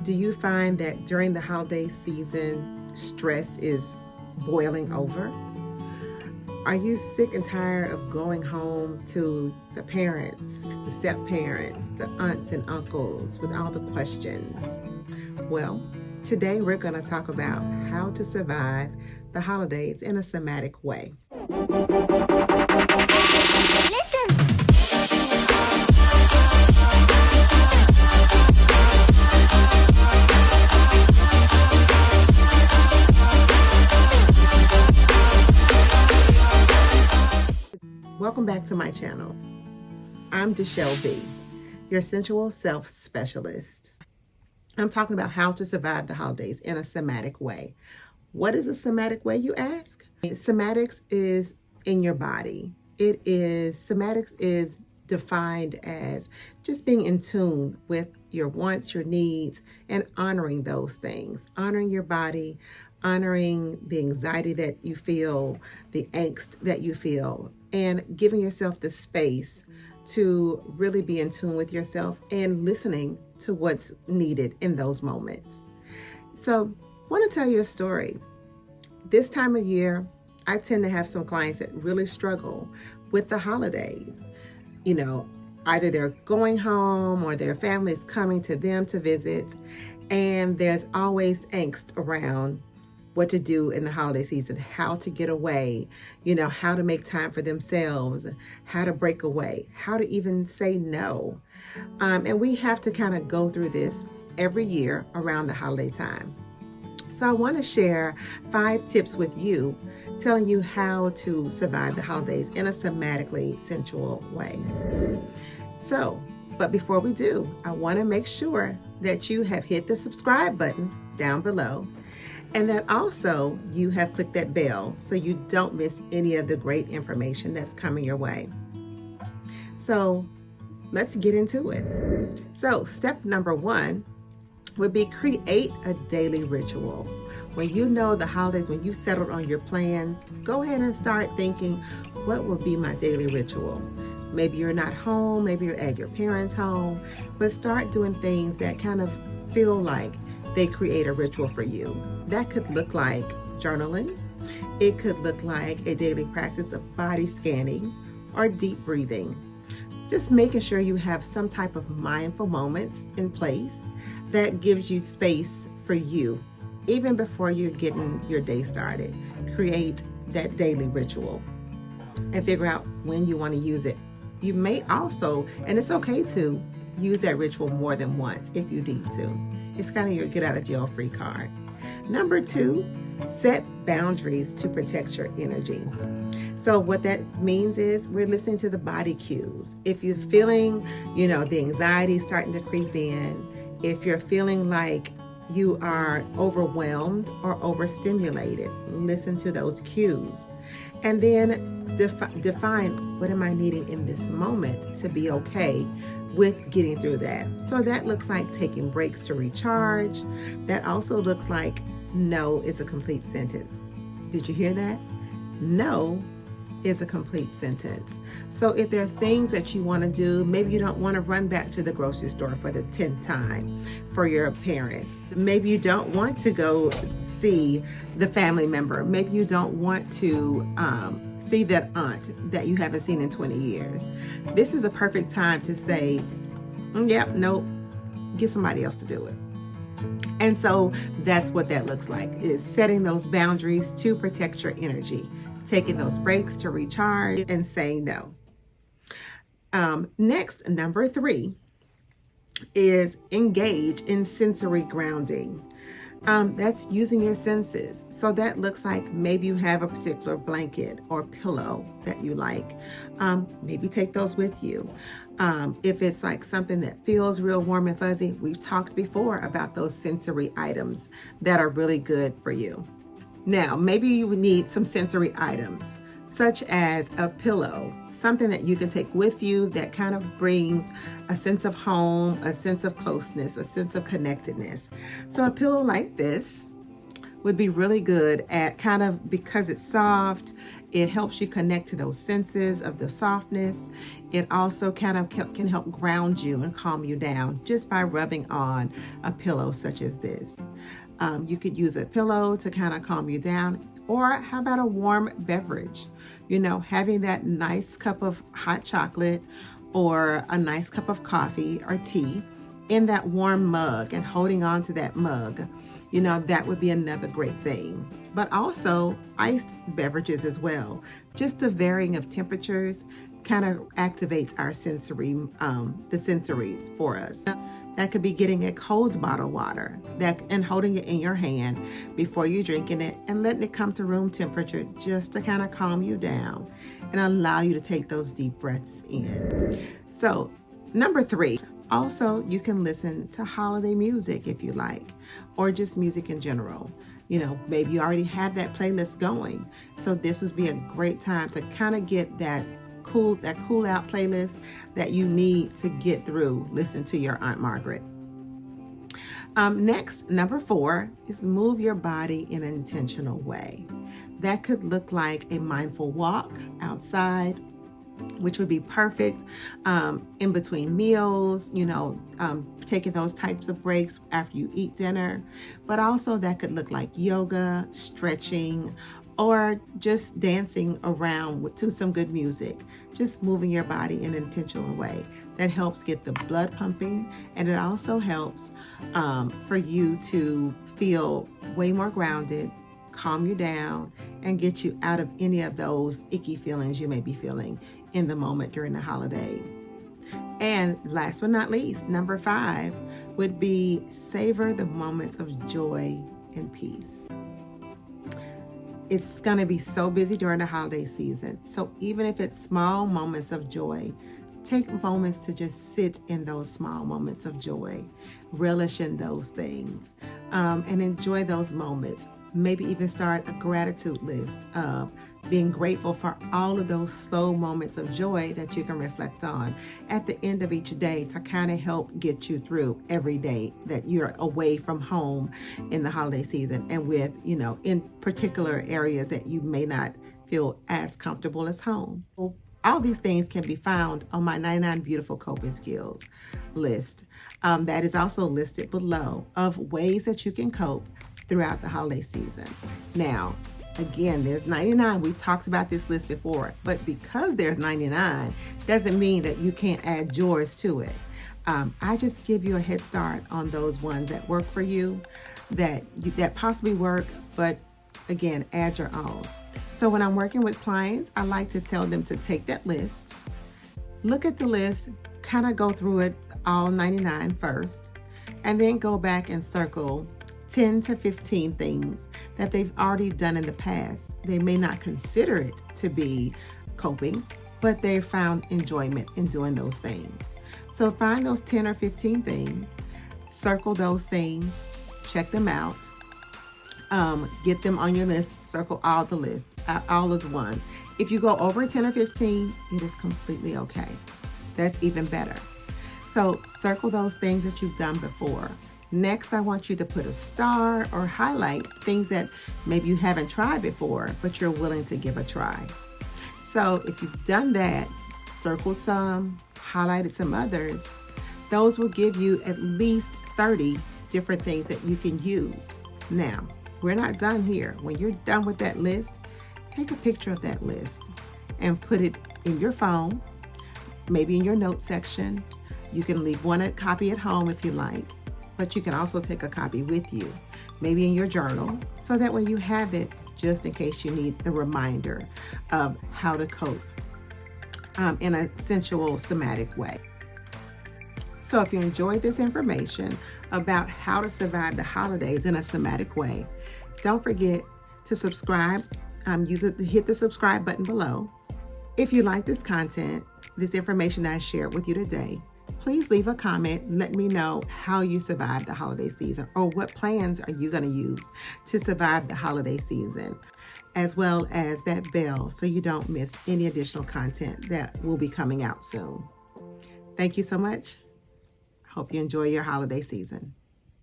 Do you find that during the holiday season, stress is boiling over? Are you sick and tired of going home to the parents, the step parents, the aunts and uncles with all the questions? Well, today we're going to talk about how to survive the holidays in a somatic way. Welcome back to my channel. I'm DeShelle B, your sensual self specialist. I'm talking about how to survive the holidays in a somatic way. What is a somatic way, you ask? Somatics is in your body. Somatics is defined as just being in tune with your wants, your needs, and honoring those things. Honoring your body, honoring the anxiety that you feel, the angst that you feel, and giving yourself the space to really be in tune with yourself and listening to what's needed in those moments. So I want to tell you a story. This time of year, I tend to have some clients that really struggle with the holidays. You know, either they're going home or their family is coming to them to visit, and there's always angst around what to do in the holiday season, how to get away, how to make time for themselves, how to break away, how to even say no. And we have to kind of go through this every year around the holiday time. So I want to share 5 tips with you, telling you how to survive the holidays in a somatically sensual way. But before we do, I want to make sure that you have hit the subscribe button down below, and that also you have clicked that bell so you don't miss any of the great information that's coming your way. So let's get into it. So step number 1 would be create a daily ritual. When you know the holidays, when you've settled on your plans, go ahead and start thinking, what will be my daily ritual? Maybe you're not home, maybe you're at your parents' home, but start doing things that kind of feel like they create a ritual for you. That could look like journaling. It could look like a daily practice of body scanning or deep breathing. Just making sure you have some type of mindful moments in place that gives you space for you, even before you're getting your day started. Create that daily ritual and figure out when you want to use it. You may also, and it's okay to use that ritual more than once if you need to. It's kind of your get out of jail free card. Number 2, set boundaries to protect your energy. So what that means is we're listening to the body cues. If you're feeling, the anxiety starting to creep in, if you're feeling like you are overwhelmed or overstimulated, listen to those cues. And then define what am I needing in this moment to be okay with getting through that. So that looks like taking breaks to recharge. That also looks like no is a complete sentence. Did you hear that? No is a complete sentence. So if there are things that you want to do, maybe you don't want to run back to the grocery store for the 10th time for your parents. Maybe you don't want to go see the family member. Maybe you don't want to see that aunt that you haven't seen in 20 years. This is a perfect time to say, nope, get somebody else to do it. And so that's what that looks like, is setting those boundaries to protect your energy, taking those breaks to recharge and saying no. Next, number 3 is engage in sensory grounding. That's using your senses. So that looks like maybe you have a particular blanket or pillow that you like. Maybe take those with you. If it's like something that feels real warm and fuzzy, we've talked before about those sensory items that are really good for you. Now, maybe you would need some sensory items, such as a pillow, something that you can take with you that kind of brings a sense of home, a sense of closeness, a sense of connectedness. So a pillow like this would be really good at kind of, because it's soft, it helps you connect to those senses of the softness. It also kind of can help ground you and calm you down just by rubbing on a pillow such as this. You could use a pillow to kind of calm you down, or how about a warm beverage? You know, having that nice cup of hot chocolate or a nice cup of coffee or tea in that warm mug and holding on to that mug, you know, that would be another great thing. But also iced beverages as well. Just the varying of temperatures kind of activates our sensory, the sensories for us. That could be getting a cold bottled water and holding it in your hand before you're drinking it and letting it come to room temperature just to kind of calm you down and allow you to take those deep breaths in. So, number 3, also you can listen to holiday music if you like, or just music in general. You know, maybe you already have that playlist going. So this would be a great time to kind of get that cool out playlist that you need to get through listen to your Aunt Margaret. Next, number 4 is move your body in an intentional way. That could look like a mindful walk outside, which would be perfect in between meals, you know, taking those types of breaks after you eat dinner. But also that could look like yoga, stretching, or just dancing around to some good music, just moving your body in an intentional way. That helps get the blood pumping, and it also helps for you to feel way more grounded, calm you down, and get you out of any of those icky feelings you may be feeling in the moment during the holidays. And last but not least, number 5 would be savor the moments of joy and peace. It's going to be so busy during the holiday season. So even if it's small moments of joy, take moments to just sit in those small moments of joy, relish in those things, and enjoy those moments. Maybe even start a gratitude list of being grateful for all of those slow moments of joy that you can reflect on at the end of each day to kind of help get you through every day that you're away from home in the holiday season, and with, you know, in particular areas that you may not feel as comfortable as home. All these things can be found on my 99 Beautiful Coping Skills list. That is also listed below of ways that you can cope throughout the holiday season. Now, again, there's 99. We talked about this list before, but because there's 99 doesn't mean that you can't add yours to it. I just give you a head start on those ones that work for you, that possibly work, but again, add your own. So when I'm working with clients, I like to tell them to take that list, look at the list, kind of go through it all 99 first, and then go back and circle 10 to 15 things that they've already done in the past. They may not consider it to be coping, but they found enjoyment in doing those things. So find those 10 or 15 things, circle those things, check them out, get them on your list, circle all the lists, all of the ones. If you go over 10 or 15, it is completely okay. That's even better. So circle those things that you've done before. Next, I want you to put a star or highlight things that maybe you haven't tried before, but you're willing to give a try. So if you've done that, circled some, highlighted some others, those will give you at least 30 different things that you can use. Now, we're not done here. When you're done with that list, take a picture of that list and put it in your phone, maybe in your notes section. You can leave a copy at home if you like, but you can also take a copy with you, maybe in your journal, so that way you have it just in case you need the reminder of how to cope in a sensual, somatic way. So if you enjoyed this information about how to survive the holidays in a somatic way, don't forget to subscribe. Hit the subscribe button below. If you like this content, this information that I shared with you today, please leave a comment and let me know how you survived the holiday season, or what plans are you going to use to survive the holiday season, as well as that bell so you don't miss any additional content that will be coming out soon. Thank you so much. Hope you enjoy your holiday season.